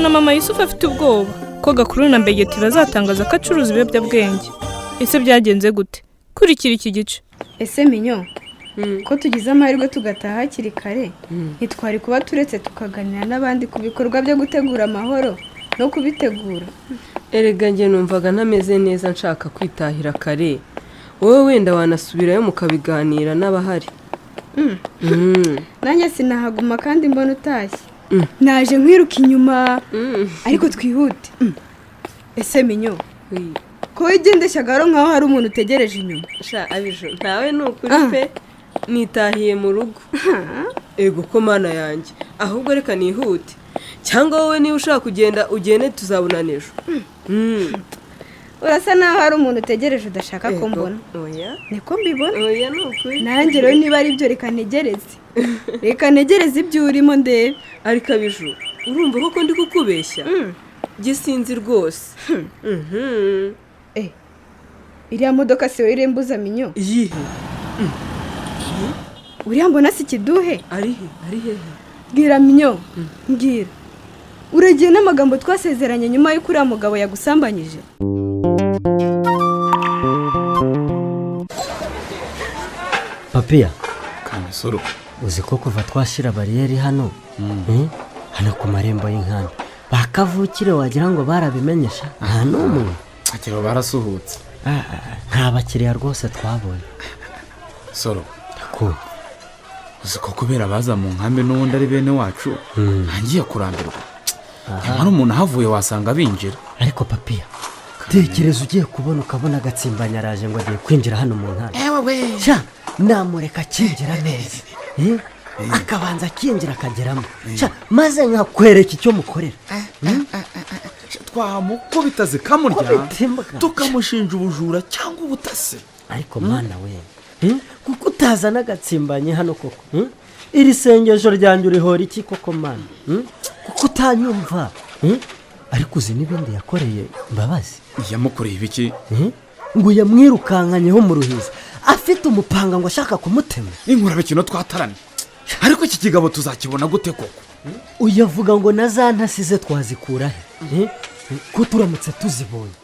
mbona mama Yusufu afite ubwoba ko Gakuru na Mbegeti bazatangaza ko acuruza ibiyobyabwenge. Ese byagenze gute? Kurikira iki gice. Ese Minyo, ko tugize amahirwe tugataha hakiri kare, ntitwari kuba turetse tukaganira n'abandi ku bikorwa byo gutegura amahoro no kubitegura. Erega njye numvaga ntameze neza nshaka kwitahira kare. Wowe wenda wanasubirayo mukabiganira n'abahari. Nanjye sinahaguma kandi mbona utashye. Naje nkwiruka inyuma ariko twihute. Ese Minyo, ko wigendesha garo nkaho hari umuntu utegereje inyuma. Sha abijo ntawe nukuri pe nitahiye mu rugo. Ego ko mana yanjye ahubwo reka nihute. Cyangwa wowe niba ushaka kugenda ugende tuzabonana ejo. Urasa naho hari umuntu utegereje udashaka ko mbona. Oya Niko mbibona. oya nukuri. Nanjye rero niba ari byo reka ntegereze. Reka ntegereze ibyo urimo ndebe. Ariko abijo urumva koko ndi kukubeshya? Gisinzi rwose. Iriya modoka si wowe irembuza Minyo. Iyihe? Uriya mbona si kiduhe. Ari he? Bwira Minyo, mbwira. Uragiye n'amagambo twasezeranye nyuma y'uko uriya mugabo yagusambanyije. Papiya, Kamusoro, uzi ko kuva twashira bariyeri hano hano ku marembo y'inkambi bakavukire wagira ngo barabimenyesha nta n'umwe. akiro barasuhutse. Nta bakiriya rwose twabonye. Soro, Ko uzi ko kubera baza mu nkambi n'ubundi ari bene wacu ntangiye kurambirwa. Nyamara umuntu ahavuye wasanga binjira. ariko Papiya, tekereza ugiye kubona ukabona agatsimbanya araje ngo agiye kwinjira hano mu nkambi. Sha namureka akinjira neza, akabanza akinjira akageramo, maze nkakwereka icyo mukorera. Twamukubita zikamurya tukamushinja ubujura cyangwa ubutasi. Ariko mwana we, kuko utazana agatsimbanye hano koko, iri sengesho ryanjye urihora iki koko mana? Kuko utanyumva. Ariko uzi n'ibindi yakoreye Mbabazi. Yamukoreye ibiki? Ngo yamwirukankanyeho mu ruhiza afite umupanga ngo ashaka kumutema. Inkura bikino twataranye. Ariko iki kigabo tuzakibona gute koko? Uyavuga ngo nazantasize twazikura he? Ko turamutse tuzibonye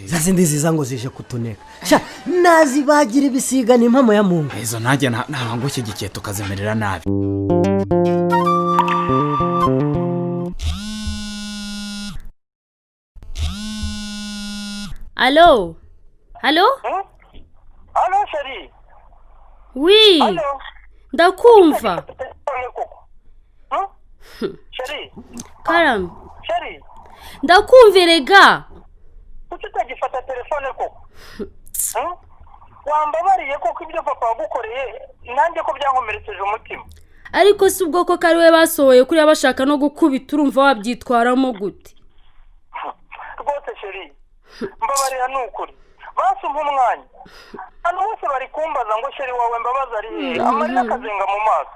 zazindi ziza ngo zije kutuneka. Sha nazibagira ibisiga n'impamo ya Mungu. Izo najye ntahango cyigikiye tukazemerera nabi. Allô? Allô? Allô chérie? Oui. Allô? Ndakumva. Chérie? Karam. Chérie? Ndakumvirega. Kuki utagifata telefone koko? Wambabariye koko ibyo papa wagukoreye nanjye ko byankomerekeje umutima. Ariko si ubwoko ko ari we basohoye kuri abashaka no gukubita urumva wabyitwaramo gute? Rwose chérie. Mbabarira nukuri. Basumpa umwanya. Hano bose bari kumbaza ngo chérie wawe Mbabazi ari amarira akazenga mu maso.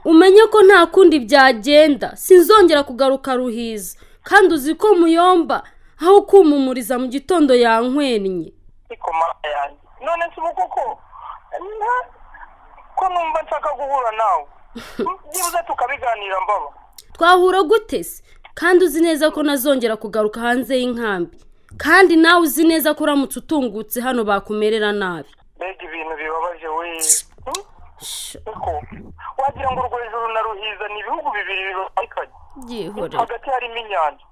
Umenye ko nta kundi byagenda. Sinzongera kugaruka Ruhiza. Kandi uzi ko Muyomba aho kumumuriza mu gitondo yankwenye. Ikoma yanjye. None si uko ko numva nshaka guhura nawe. Nibuze tukabiganira Mbaba. Twahura gute se? Kandi uzi neza ko nazongera kugaruka hanze y'inkambi. Kandi nawe uzi neza ko uramutse utungutse hano bakumerera nabi. Mbega ibintu bibabaje we. Eko wagira ngo urwo hejuru na Ruhiza ni ibihugu bibiri bibakanye. Yehore. Hagati harimo inyanja.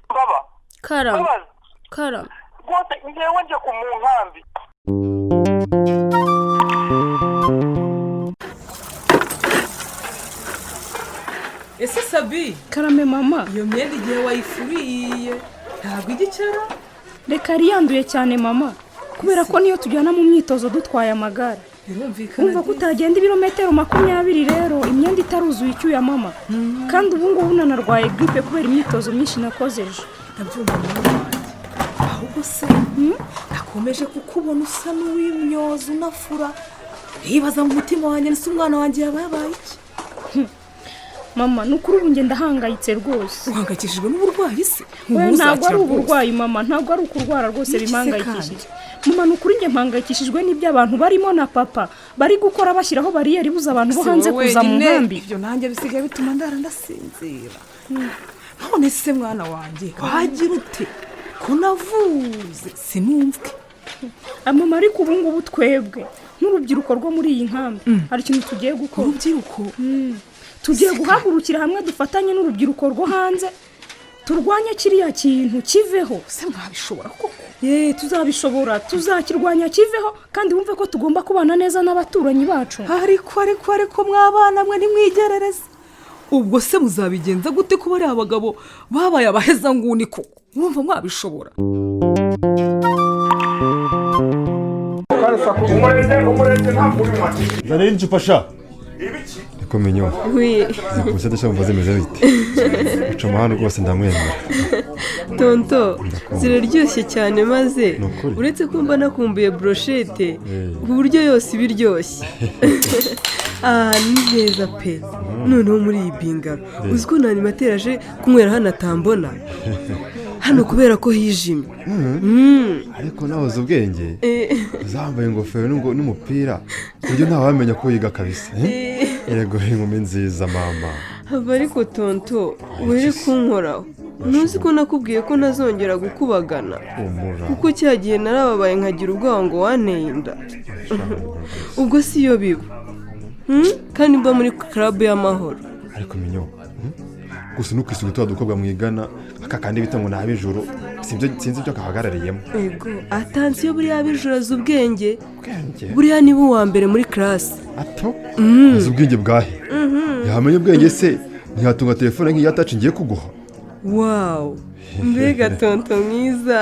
Mbaba. Karam. Mbabazi. Karam. Rwose ngewe nje ku mu nkambi. Ese Sabi, Karame mama, iyo myenda igihe wayifuriye ntabwo igicara? reka riyanduye cyane mama. Kubera ko niyo tujyana mu myitozo dutwaye amagare. Umva ko utagenda ibirometero 20 rero imyenda itaruzuye icyuya mama. Kandi ubu ngubu nanarwaye grippe kubera imyitozo myinshi nakoze ejo. Ndabyumva mama. Ahubwo se nakomeje kukubona usa n'uwimyoza unafura. Yibaza mu mutima wanjye nse umwana wanjye yabaye iki? Mama nukuri ubu ngenda hangayitse rwose. Uhangayikishijwe n'uburwayi se? Ntabwo ari uburwayi mama, ntabwo ari ukurwara rwose bimangayikishije. Mama nukuri nge mpangayikishijwe n'ibyo abantu barimo na papa bari gukora bashyiraho bariyeri buza abantu bo hanze kuza mu nkambi. Ibyo nanjye bisigaye bituma ndara ndasinzira. none se mwana wanjye wagira ute ko navuze sinumvwe mama ariko ubu ngubu twebwe nk'urubyiruko rwo muri iyi nkambi hari ikintu tugiye gukora. urubyiruko tugiye guhagurukira hamwe dufatanye n'urubyiruko rwo hanze turwanya kiriya kintu kiveho. se mwabishobora koko? Tuzabishobora, tuzakirwanya kiveho kandi wumve ko tugomba kubana neza n'abaturanyi bacu. ariko mwabana mwe ntimwigerereze. ubwo se muzabigenza gute ko bari abagabo babaye abahezanguni koko? mwumva mwabishobora? zanira icupa sha niko minyo zikuse ndashaka mvuze meze bite uca amahano rwose ndamwemera tonto ziraryoshye cyane maze uretse ko mba nakumbuye broshete ku buryo yose iba iryoshye ni heza pe noneho muri iyi bingaro uzi ko nta animateri aje kunywera hano atambona hano kubera ko hijimye. ariko nawe uzi ubwenge zambaye ingofero n'umupira ku buryo ntawamenya ko yiga kabisa. yego inkumi nziza mama. hava ariko tonto were kunkoraho ntuzi ko nakubwiye ko ntazongera gukubagana kuko cya gihe narababaye nkagira ubwoba ngo wanteye inda. ubwo si yo biba kandi mba muri club y'amahoro. ariko minyo gusa ntukisuge tuba dukobwa mwigana aka kandi bita ngo nabijuru sinzi ibyo kahagarariyemo. yego atansiyo buriya bijuru azi ubwenge buriya niba uwa mbere muri class. ato azi ubwenge bwahe yamenye ubwenge se ntiyatunga telefone nk'iyo ataci ngiye kuguha. wawu mbega tonto mwiza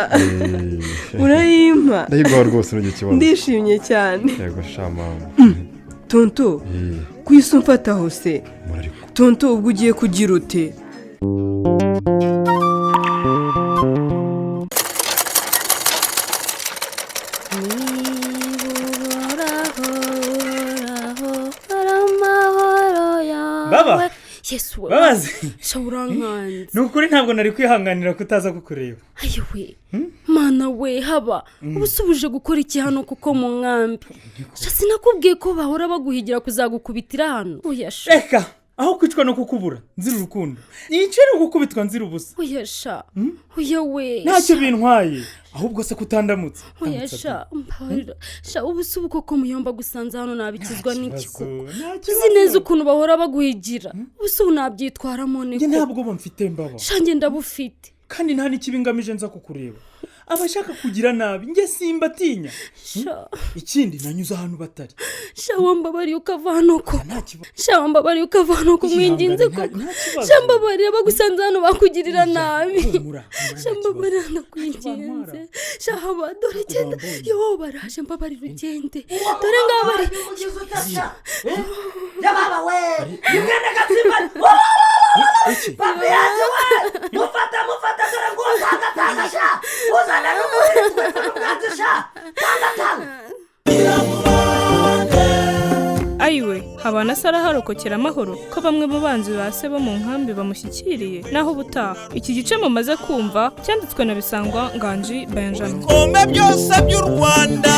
urayimpa. ndayiguha rwose ntugire ikibazo. ndishimye cyane. yego sha mama. tonto ku isi umfataho se tonto ubwo ugiye kugira ute? baba yesu we babazi shawurankanze ni ukuri ntabwo nari kwihanganira kutaza kukureba. ayiwe mana we haba ubusubije gukora iki hano kuko mu nkambi sinakubwiye ko bahora baguhigira kuzagukubitira hano. uyasha reka aho kwicwa no kukubura nzira urukundo yicare gukubitwa nzira ubusa. uyasha uya we ntacyo bintwaye ahubwo se kutandamutse. uyasha mbabarira sha ubusubu koko muyomba gusanza hano nabikizwa n'iki koko? uzi neza ukuntu bahora baguhigira ubusubu nabyitwaramo niko. ntabwo bamfite mbaba shange ndabufite kandi nta n'ikibi ngamije nza kukureba. abashaka kugira nabi njye simba atinya. ikindi nanyuze ahantu batari. wambabariye ukava hano ko wambabariye ukava hano ko mwinginze ko wambabariye bagusanze hano bakugirira nabi. wambabariye ndakwinginze haba dore genda yo baraje mbabarira ugende dore ngabari yababa we imwene gatsiba papi yaje we mufata dore ngo tanga uzana n'umuri tw'umwanzisha tanga ayiwe habana sara harokokera amahoro ko bamwe mu banzi ba se bo mu nkambi bamushyikiriye naho ubutaha. iki gice mumaze kumva cyanditswe na Bisangwa Nganji Benjamin. ibikombe byose by'u Rwanda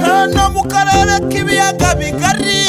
hano mu karere k'ibiyaga bigari